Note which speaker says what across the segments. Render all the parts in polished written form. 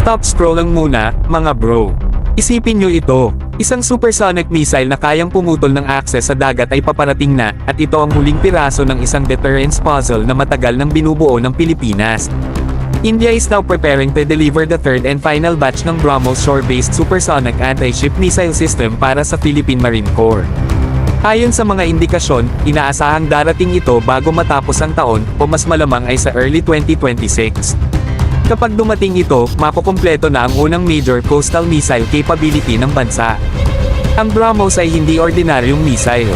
Speaker 1: Stop scroll lang muna, mga bro. Isipin nyo ito, isang supersonic missile na kayang pumutol ng akses sa dagat ay paparating na, at ito ang huling piraso ng isang deterrence puzzle na matagal nang binubuo ng Pilipinas. India is now preparing to deliver the third and final batch ng BrahMos shore-based supersonic anti-ship missile system para sa Philippine Marine Corps. Ayon sa mga indikasyon, inaasahang darating ito bago matapos ang taon, o mas malamang ay sa early 2026. Kapag dumating ito, makukumpleto na ang unang major coastal missile capability ng bansa. Ang BrahMos ay hindi ordinaryong missile.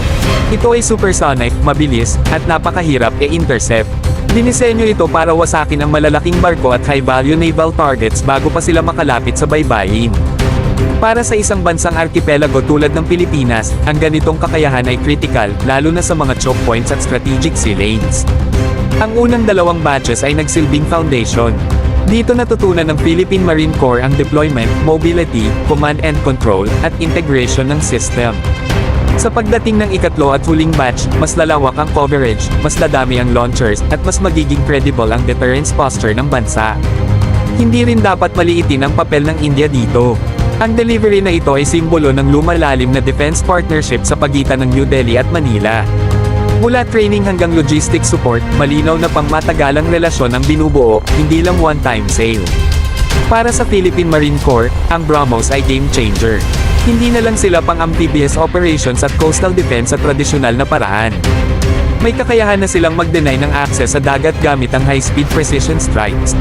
Speaker 1: Ito ay supersonic, mabilis, at napakahirap i-intercept. Dinisenyo ito para wasakin ang malalaking barko at high-value naval targets bago pa sila makalapit sa baybayin. Para sa isang bansang arkipelago tulad ng Pilipinas, ang ganitong kakayahan ay critical, lalo na sa mga choke points at strategic sea lanes. Ang unang dalawang batches ay nagsilbing foundation. Dito natutunan ng Philippine Marine Corps ang deployment, mobility, command and control, at integration ng system. Sa pagdating ng ikatlo at huling batch, mas lalawak ang coverage, mas dadami ang launchers, at mas magiging credible ang deterrence posture ng bansa. Hindi rin dapat maliitin ang papel ng India dito. Ang delivery na ito ay simbolo ng lumalalim na defense partnership sa pagitan ng New Delhi at Manila. Mula training hanggang logistic support, malinaw na pangmatagalang relasyon ang binubuo, hindi lang one-time sale. Para sa Philippine Marine Corps, ang BrahMos ay game changer. Hindi na lang sila pang amphibious operations at coastal defense sa tradisyonal na paraan. May kakayahan na silang mag-deny ng access sa dagat gamit ang high-speed precision strikes.